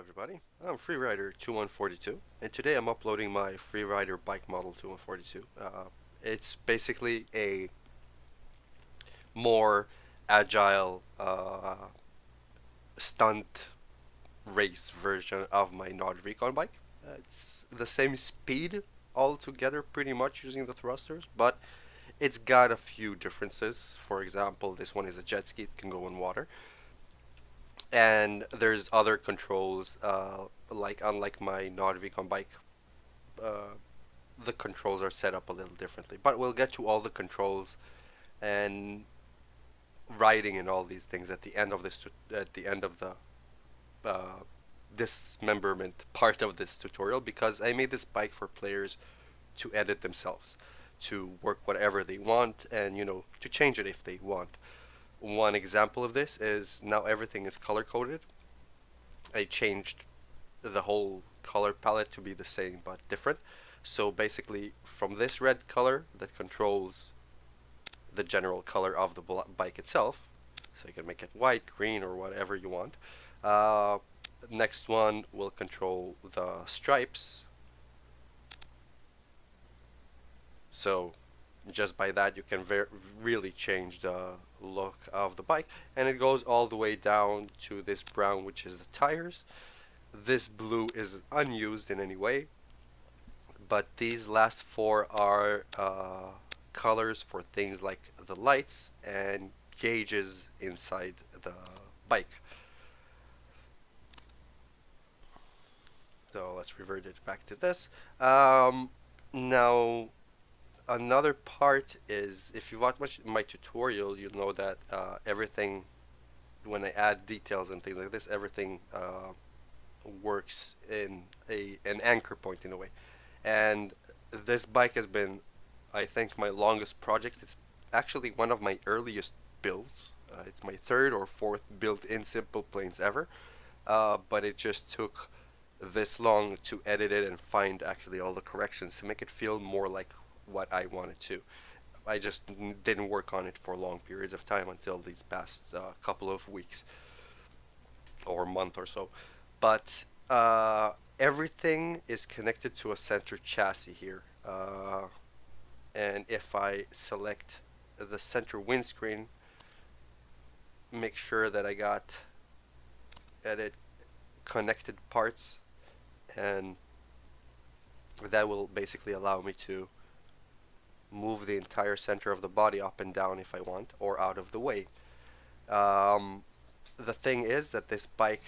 everybody, I'm Freerider 2142 and today I'm uploading my Freerider bike model 2142. It's basically a more agile stunt race version of my Nod Recon bike. It's the same speed altogether pretty much using the thrusters, but it's got a few differences. For example, this one is a jet ski, it can go in water. And there's other controls, like unlike my Nod Recon bike, uh, the controls are set up a little differently. But we'll get to all the controls and riding and all these things at the end of at the end of the uh, dismemberment part of this tutorial, because I made this bike for players to edit themselves, to work whatever they want, and to change it if they want. One example of this is now everything is color coded. I changed the whole color palette to be the same but different. So basically, from this red color that controls the general color of the bike itself, so you can make it white, green, or whatever you want. Uh, Next one will control the stripes. So just by that you can really change the look of the bike, and it goes all the way down to this brown, which is the tires. This blue is unused in any way, but these last four are colors for things like the lights and gauges inside the bike. So let's revert it back to this. Now, another part is, if you watch my tutorial, you know that everything, when I add details and things like this, everything works in an anchor point in a way. And this bike has been, I think, my longest project. It's actually one of my earliest builds. It's my third or fourth build in SimplePlanes ever. But it just took this long to edit it and find actually all the corrections to make it feel more like what I wanted to. I just didn't work on it for long periods of time until these past couple of weeks or month or so. But everything is connected to a center chassis here. And if I select the center windscreen, make sure that I got edit connected parts, and that will basically allow me to move the entire center of the body up and down if I want, or out of the way. The thing is that this bike,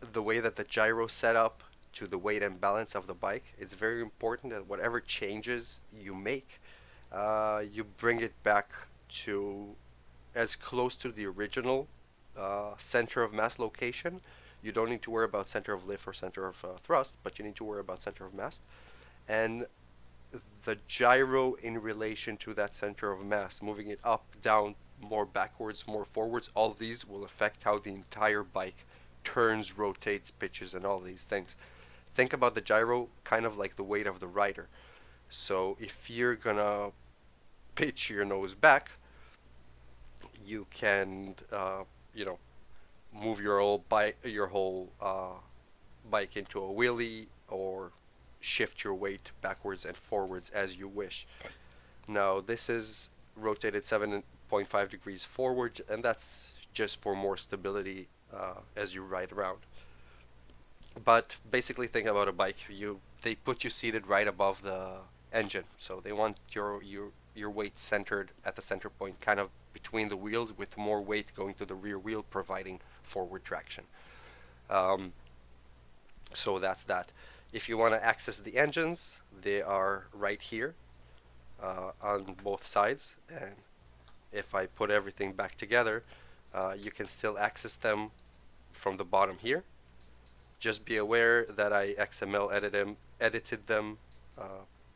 the way that the gyro set up to the weight and balance of the bike, it's very important that whatever changes you make, you bring it back to as close to the original center of mass location. You don't need to worry about center of lift or center of thrust, but you need to worry about center of mass. And the gyro in relation to that center of mass, moving it up, down, more backwards, more forwards, all these will affect how the entire bike turns, rotates, pitches, and all these things. Think about the gyro kind of like the weight of the rider. So if you're gonna pitch your nose back, you can, move your whole bike into a wheelie, or shift your weight backwards and forwards as you wish. Now this is rotated 7.5 degrees forward, and that's just for more stability as you ride around. But basically, think about a bike. They put you seated right above the engine, so they want your weight centered at the center point, kind of between the wheels, with more weight going to the rear wheel, providing forward traction. Um, so that's that. If you want to access the engines, they are right here on both sides. And if I put everything back together, you can still access them from the bottom here. Just be aware that I XML edited them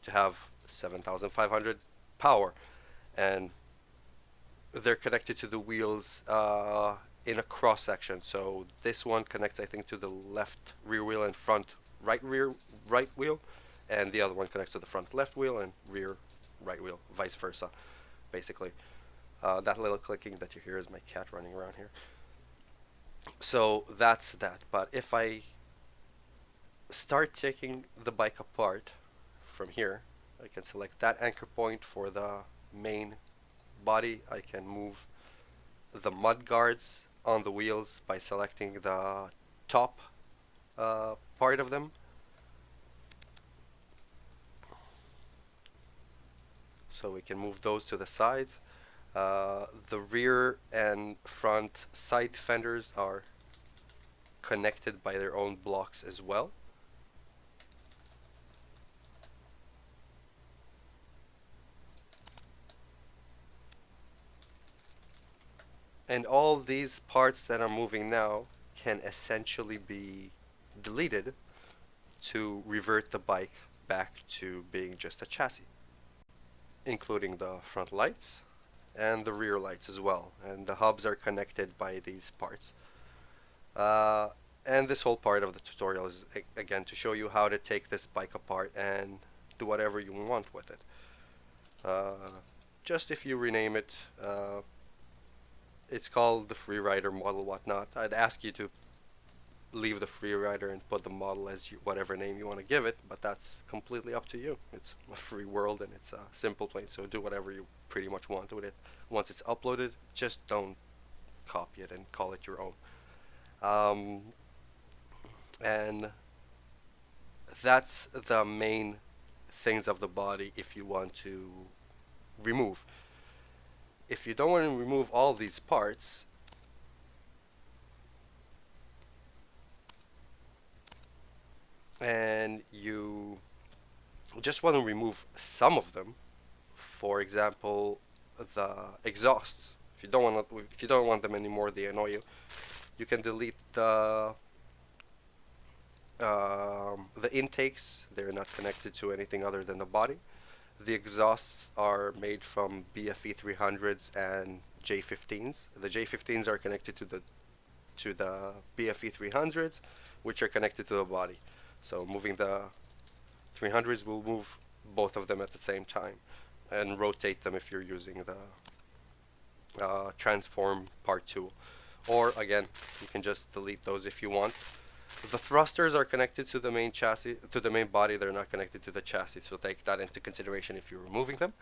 to have 7,500 power, and they're connected to the wheels in a cross section. So this one connects, I think, to the left rear wheel and front right wheel, and the other one connects to the front left wheel and rear right wheel, vice versa, basically. That little clicking that you hear is my cat running around here. So that's that. But if I start taking the bike apart from here, I can select that anchor point for the main body. I can move the mud guards on the wheels by selecting the top part of them. So we can move those to the sides. The rear and front side fenders are connected by their own blocks as well. And all these parts that I'm moving now can essentially be deleted to revert the bike back to being just a chassis, including the front lights and the rear lights as well. And the hubs are connected by these parts. Uh, and this whole part of the tutorial is again to show you how to take this bike apart and do whatever you want with it. Uh, just if you rename it, it's called the Freerider Model whatnot. I'd ask you to leave the Freerider and put the model as whatever name you want to give it, but that's completely up to you. It's a free world and it's a SimplePlane, so do whatever you pretty much want with it. Once it's uploaded, just don't copy it and call it your own. Um, and that's the main things of the body if you want to remove. If you don't want to remove all these parts, and you just want to remove some of them, for example, the exhausts. If you don't want them anymore, they annoy you. You can delete the intakes. They're not connected to anything other than the body. The exhausts are made from BFE 300s and J15s. The J15s are connected to the BFE 300s, which are connected to the body. So moving the 300s will move both of them at the same time and rotate them if you're using the transform part tool. Or again, you can just delete those if you want. The thrusters are connected to the main chassis, to the main body. They're not connected to the chassis, so take that into consideration if you're removing them.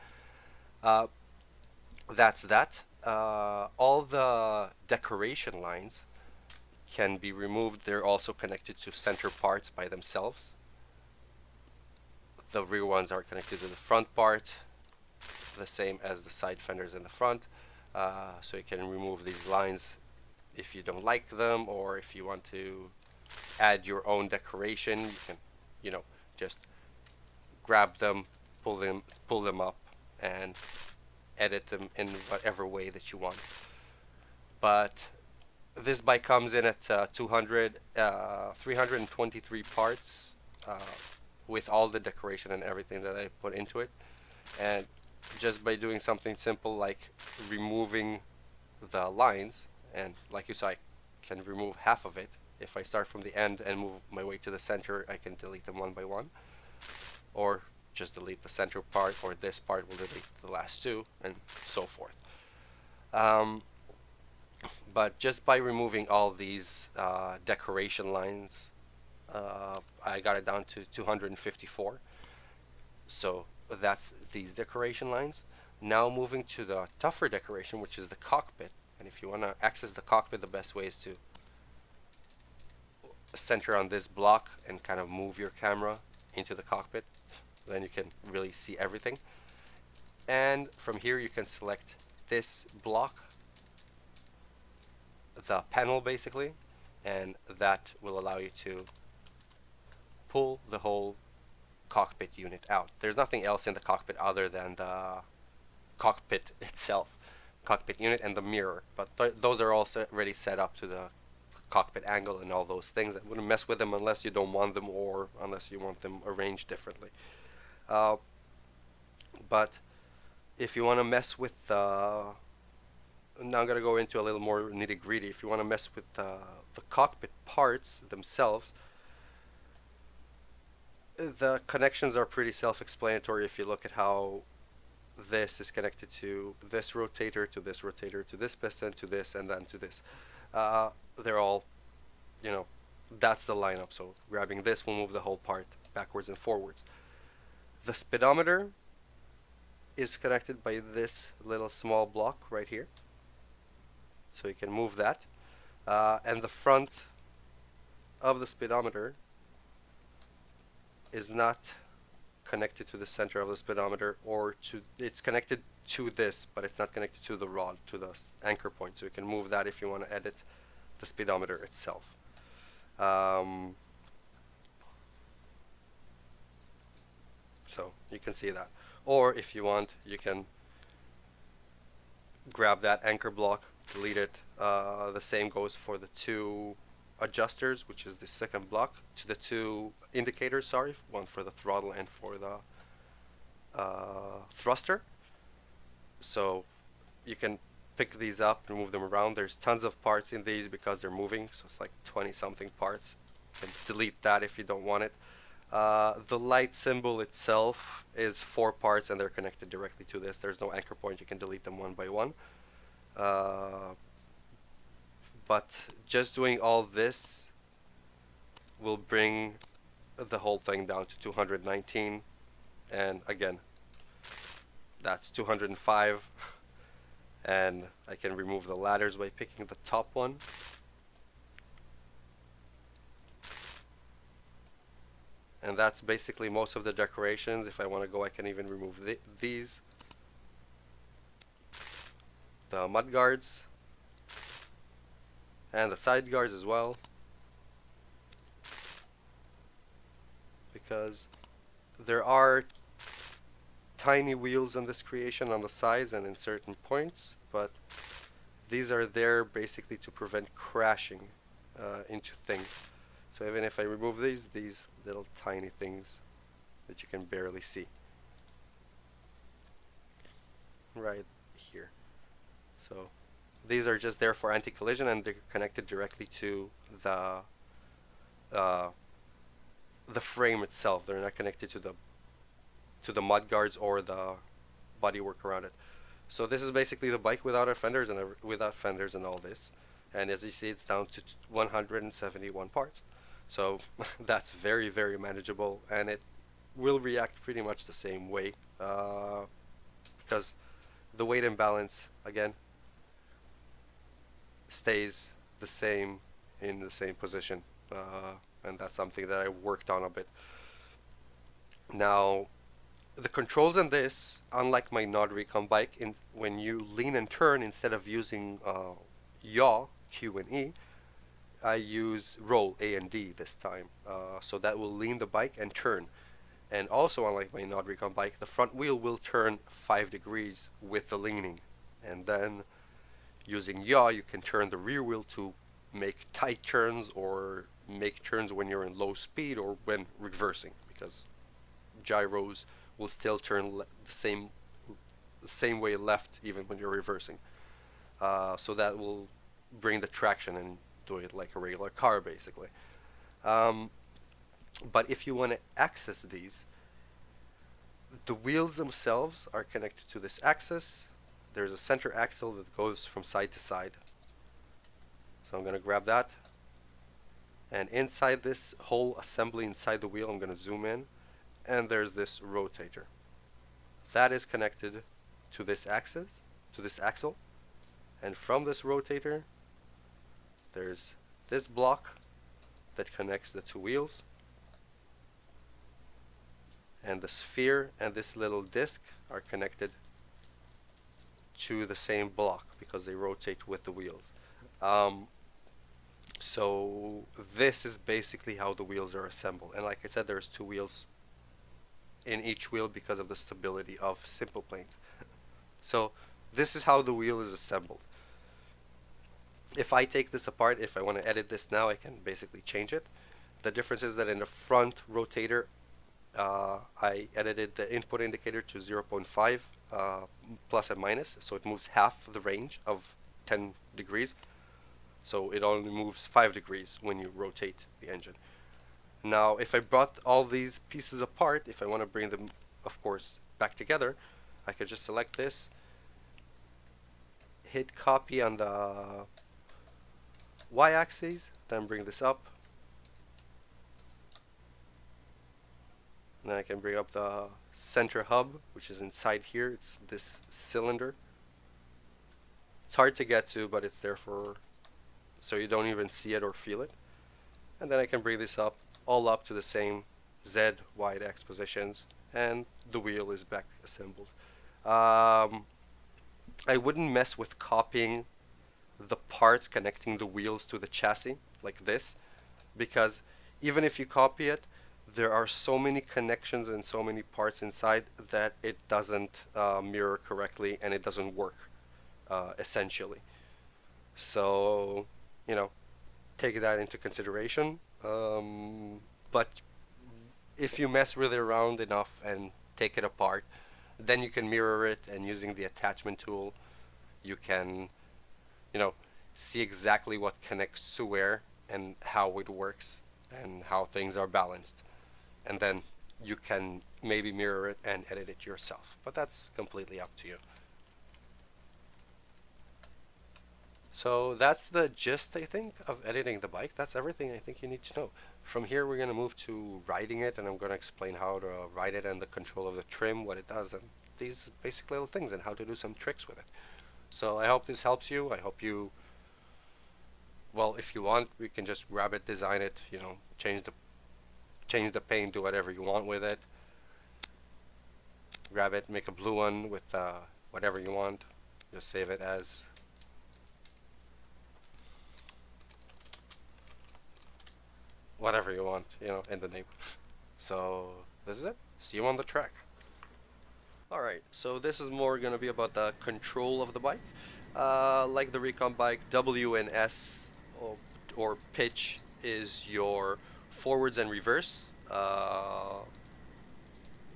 Uh, that's that. All the decoration lines can be removed. They're also connected to center parts by themselves. The rear ones are connected to the front part, the same as the side fenders in the front. So you can remove these lines if you don't like them, or if you want to add your own decoration, you can, just grab them, pull them up, and edit them in whatever way that you want. But this bike comes in at 323 parts with all the decoration and everything that I put into it. And just by doing something simple like removing the lines, and like you saw, I can remove half of it. If I start from the end and move my way to the center, I can delete them one by one. Or just delete the center part, or this part will delete the last two, and so forth. But just by removing all these decoration lines, I got it down to 254. So that's these decoration lines. Now moving to the tougher decoration, which is the cockpit. And if you want to access the cockpit, the best way is to center on this block and kind of move your camera into the cockpit. Then you can really see everything. And from here you can select this block, the panel basically, and that will allow you to pull the whole cockpit unit out. There's nothing else in the cockpit other than the cockpit itself, cockpit unit and the mirror, but those are all already set up to the cockpit angle and all those things. I wouldn't mess with them unless you don't want them, or unless you want them arranged differently. Uh, but if you want to mess with now I'm going to go into a little more nitty gritty. If you want to mess with the cockpit parts themselves, the connections are pretty self-explanatory. If you look at how this is connected to this rotator, to this rotator, to this piston, to this, and then to this. they're all, you know, that's the lineup. So grabbing this will move the whole part backwards and forwards. The speedometer is connected by this little small block right here. So you can move that. And the front of the speedometer is not connected to the center of the speedometer, or to, it's connected to this, but it's not connected to the rod, to the anchor point. So you can move that if you want to edit the speedometer itself. So you can see that. Or if you want, you can grab that anchor block, delete it. The same goes for the two adjusters, which is the second block, to the two indicators, sorry, one for the throttle and for the thruster. So you can pick these up and move them around. There's tons of parts in these because they're moving, so it's like 20 something parts. You can delete that if you don't want it. The light symbol itself is 4 parts and they're connected directly to this. There's no anchor point, you can delete them one by one. But just doing all this will bring the whole thing down to 219, and again, that's 205. And I can remove the ladders by picking the top one. And that's basically most of the decorations. If I want to go, I can even remove these. The mud guards. And the side guards as well. Because there are tiny wheels on this creation on the sides and in certain points, but these are there basically to prevent crashing into things. So even if I remove these little tiny things that you can barely see right here. So these are just there for anti-collision, and they're connected directly to the frame itself. They're not connected to the mud guards or the bodywork around it. So this is basically the bike without fenders and all this. And as you see, it's down to 171 parts. So that's very, very manageable, and it will react pretty much the same way because the weight and balance, again, stays the same in the same position. And that's something that I worked on a bit. Now, the controls on this, unlike my Nod Recon bike, when you lean and turn, instead of using yaw, Q and E, I use roll, A and D this time. So that will lean the bike and turn. And also, unlike my Nod Recon bike, the front wheel will turn 5 degrees with the leaning. And then using yaw, you can turn the rear wheel to make tight turns or make turns when you're in low speed or when reversing, because gyros will still turn the same way left even when you're reversing. So that will bring the traction and do it like a regular car basically. But if you want to access these, the wheels themselves are connected to this axis. There's a center axle that goes from side to side. So I'm going to grab that. And inside this whole assembly inside the wheel, I'm going to zoom in. And there's this rotator. That is connected to this axis, to this axle. And from this rotator, there's this block that connects the two wheels. And the sphere and this little disc are connected to the same block because they rotate with the wheels. So this is basically how the wheels are assembled. And like I said, there's 2 wheels in each wheel because of the stability of SimplePlanes. So this is how the wheel is assembled. If I take this apart, if I want to edit this now, I can basically change it. The difference is that in the front rotator, I edited the input indicator to 0.5 plus and minus, so it moves half the range of 10 degrees. So it only moves 5 degrees when you rotate the engine. Now, if I brought all these pieces apart, if I want to bring them, of course, back together, I could just select this, hit copy on the y-axis, then bring this up. And then I can bring up the center hub, which is inside here. It's this cylinder. It's hard to get to, but it's there for so you don't even see it or feel it. And then I can bring this up, all up to the same Z, Y, and X positions, and the wheel is back assembled. I wouldn't mess with copying the parts connecting the wheels to the chassis like this, because even if you copy it, there are so many connections and so many parts inside that it doesn't mirror correctly and it doesn't work essentially. So, you know, take that into consideration. But if you mess with it around enough and take it apart, then you can mirror it, and using the attachment tool, you can, you know, see exactly what connects to where and how it works and how things are balanced. And then you can maybe mirror it and edit it yourself. But that's completely up to you. So that's the gist, I think, of editing the bike. That's everything I think you need to know. From here, we're going to move to riding it, and I'm going to explain how to ride it and the control of the trim, what it does, and these basic little things, and how to do some tricks with it. So I hope this helps you. I hope you, well, if you want, we can just grab it, design it, you know, change the paint, do whatever you want with it. Grab it, make a blue one with whatever you want. Just save it as whatever you want, you know, in the name. So this is it. See you on the track. Alright, so this is more going to be about the control of the bike. Like the Recon bike, W and S or pitch is your forwards and reverse.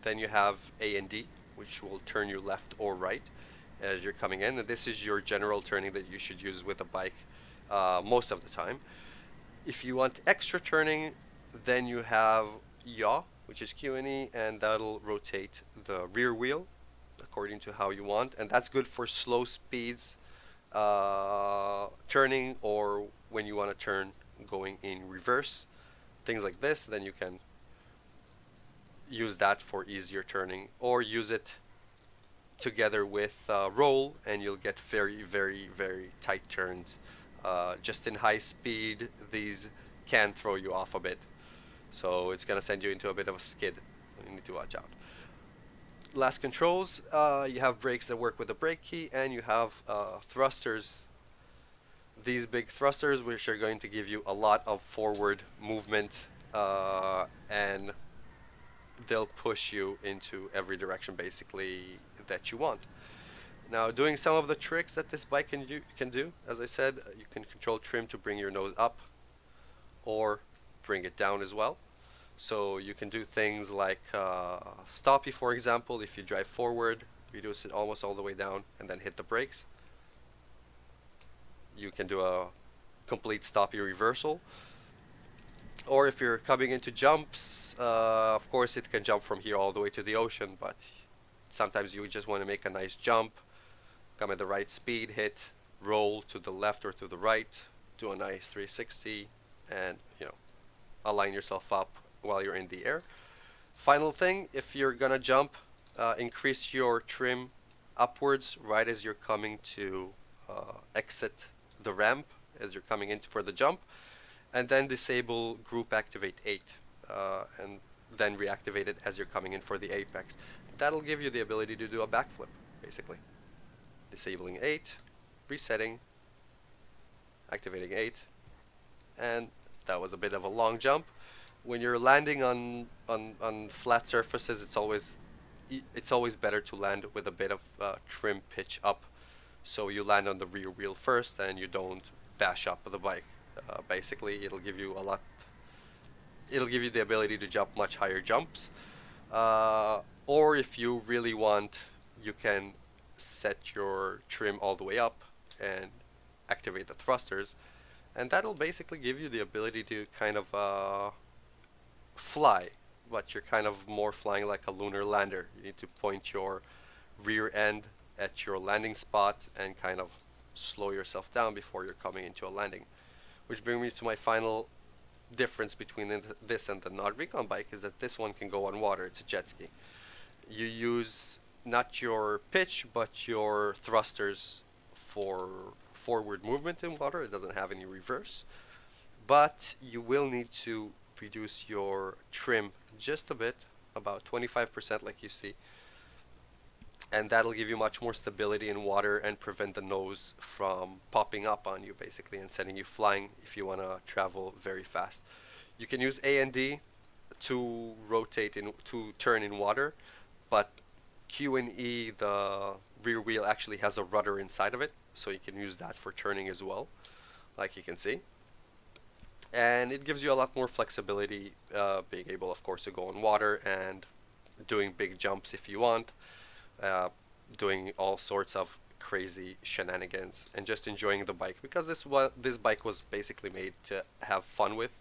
Then you have A and D, which will turn you left or right as you're coming in. And this is your general turning that you should use with a bike most of the time. If you want extra turning, then you have yaw, which is Q and E, and that'll rotate the rear wheel according to how you want. And that's good for slow speeds turning, or when you want to turn going in reverse, things like this. Then you can use that for easier turning, or use it together with roll, and you'll get very, very, very tight turns. Just in high speed, these can throw you off a bit. So it's going to send you into a bit of a skid. You need to watch out. Last controls, you have brakes that work with the brake key, and you have thrusters. These big thrusters, which are going to give you a lot of forward movement, and they'll push you into every direction basically that you want. Now, doing some of the tricks that this bike can do, as I said, you can control trim to bring your nose up or bring it down as well. So you can do things like stoppie, for example. If you drive forward, reduce it almost all the way down, and then hit the brakes. You can do a complete stoppie reversal. Or if you're coming into jumps, of course it can jump from here all the way to the ocean, but sometimes you just want to make a nice jump, come at the right speed, hit, roll to the left or to the right, do a nice 360, and, you know, align yourself up while you're in the air. Final thing, if you're gonna jump, increase your trim upwards right as you're coming to exit the ramp, as you're coming in for the jump, and then disable group activate 8, and then reactivate it as you're coming in for the apex. That'll give you the ability to do a backflip, basically. Disabling 8, resetting, activating 8, and that was a bit of a long jump. When you're landing on flat surfaces, it's always better to land with a bit of trim pitch up, so you land on the rear wheel first and you don't bash up the bike. Basically, it'll give you the ability to jump much higher jumps. Or if you really want, you can set your trim all the way up and activate the thrusters, and that'll basically give you the ability to kind of fly, but you're kind of more flying like a lunar lander. You need to point your rear end at your landing spot and kind of slow yourself down before you're coming into a landing. Which brings me to my final difference between this and the non-recon bike is that this one can go on water. It's a jet ski. You use not your pitch but your thrusters for forward movement in water. It doesn't have any reverse, but you will need to reduce your trim just a bit, about 25% like you see, and that'll give you much more stability in water and prevent the nose from popping up on you basically and sending you flying if you want to travel very fast. You can use A and D to to turn in water, but Q and E, the rear wheel actually has a rudder inside of it, so you can use that for turning as well, like you can see. And it gives you a lot more flexibility, being able, of course, to go on water and doing big jumps if you want, uh, doing all sorts of crazy shenanigans, and just enjoying the bike because this bike was basically made to have fun with,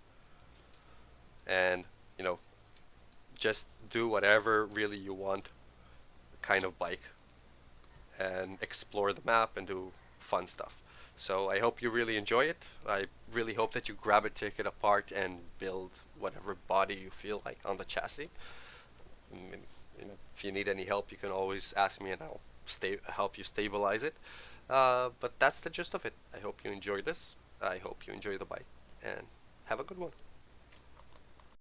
and you know, just do whatever really you want kind of bike and explore the map and do fun stuff. So I hope you really enjoy it. I really hope that you grab it, take it apart, and build whatever body you feel like on the chassis. I mean, if you need any help, you can always ask me, and I'll help you stabilize it. But that's the gist of it. I hope you enjoy this. I hope you enjoy the bike, and have a good one.